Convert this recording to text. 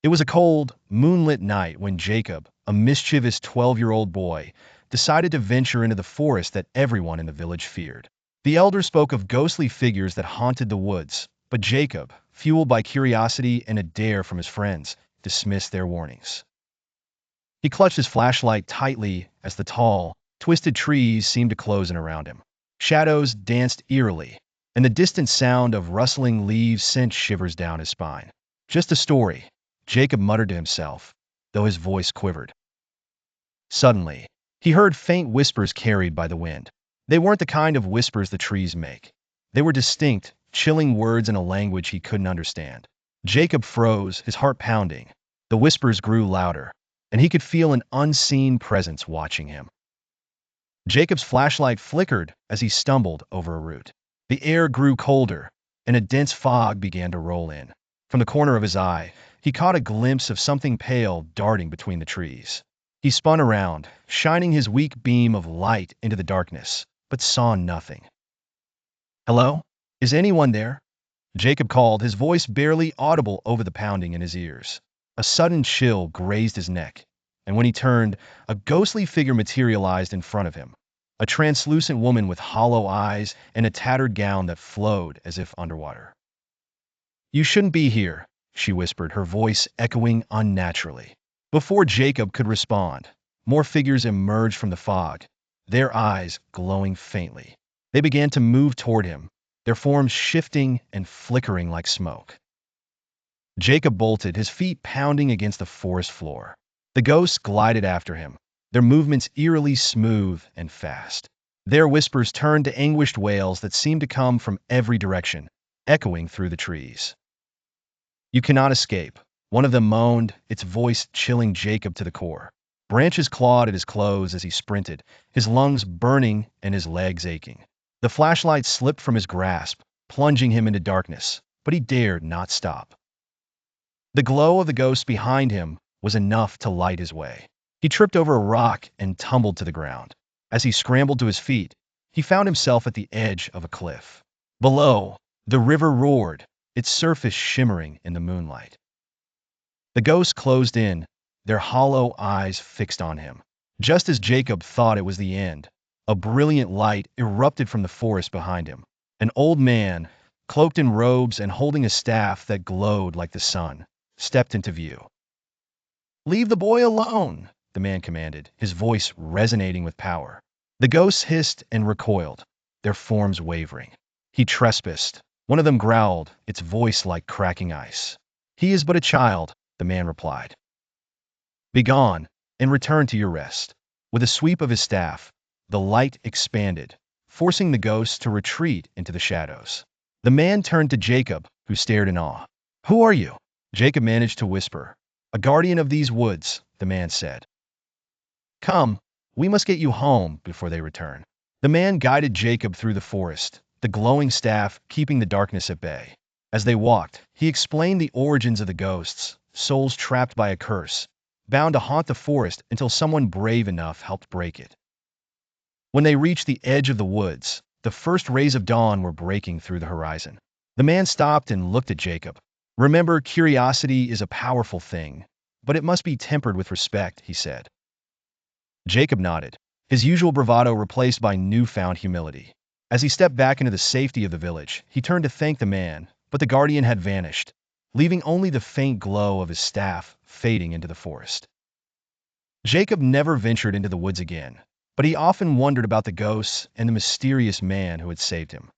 It was a cold, moonlit night when Jacob, a mischievous 12-year-old boy, decided to venture into the forest that everyone in the village feared. The elders spoke of ghostly figures that haunted the woods, but Jacob, fueled by curiosity and a dare from his friends, dismissed their warnings. He clutched his flashlight tightly as the tall, twisted trees seemed to close in around him. Shadows danced eerily, and the distant sound of rustling leaves sent shivers down his spine. "Just a story," Jacob muttered to himself, though his voice quivered. Suddenly, he heard faint whispers carried by the wind. They weren't the kind of whispers the trees make. They were distinct, chilling words in a language he couldn't understand. Jacob froze, his heart pounding. The whispers grew louder, and he could feel an unseen presence watching him. Jacob's flashlight flickered as he stumbled over a root. The air grew colder, and a dense fog began to roll in. From the corner of his eye, he caught a glimpse of something pale darting between the trees. He spun around, shining his weak beam of light into the darkness, but saw nothing. "Hello? Is anyone there?" Jacob called, his voice barely audible over the pounding in his ears. A sudden chill grazed his neck, and when he turned, a ghostly figure materialized in front of him. A translucent woman with hollow eyes and a tattered gown that flowed as if underwater. "You shouldn't be here," she whispered, her voice echoing unnaturally. Before Jacob could respond, more figures emerged from the fog, their eyes glowing faintly. They began to move toward him, their forms shifting and flickering like smoke. Jacob bolted, his feet pounding against the forest floor. The ghosts glided after him, their movements eerily smooth and fast. Their whispers turned to anguished wails that seemed to come from every direction, echoing through the trees. "You cannot escape," one of them moaned, its voice chilling Jacob to the core. Branches clawed at his clothes as he sprinted, his lungs burning and his legs aching. The flashlight slipped from his grasp, plunging him into darkness, but he dared not stop. The glow of the ghosts behind him was enough to light his way. He tripped over a rock and tumbled to the ground. As he scrambled to his feet, he found himself at the edge of a cliff. Below, the river roared, its surface shimmering in the moonlight. The ghosts closed in, their hollow eyes fixed on him. Just as Jacob thought it was the end, a brilliant light erupted from the forest behind him. An old man, cloaked in robes and holding a staff that glowed like the sun, stepped into view. "Leave the boy alone," the man commanded, his voice resonating with power. The ghosts hissed and recoiled, their forms wavering. "He trespassed," one of them growled, its voice like cracking ice. "He is but a child," the man replied. "Begone, and return to your rest." With a sweep of his staff, the light expanded, forcing the ghosts to retreat into the shadows. The man turned to Jacob, who stared in awe. "Who are you?" Jacob managed to whisper. "A guardian of these woods," the man said. "Come, we must get you home before they return." The man guided Jacob through the forest, the glowing staff keeping the darkness at bay. As they walked, he explained the origins of the ghosts, souls trapped by a curse, bound to haunt the forest until someone brave enough helped break it. When they reached the edge of the woods, the first rays of dawn were breaking through the horizon. The man stopped and looked at Jacob. "Remember, curiosity is a powerful thing, but it must be tempered with respect," he said. Jacob nodded, his usual bravado replaced by newfound humility. As he stepped back into the safety of the village, he turned to thank the man, but the guardian had vanished, leaving only the faint glow of his staff fading into the forest. Jacob never ventured into the woods again, but he often wondered about the ghosts and the mysterious man who had saved him.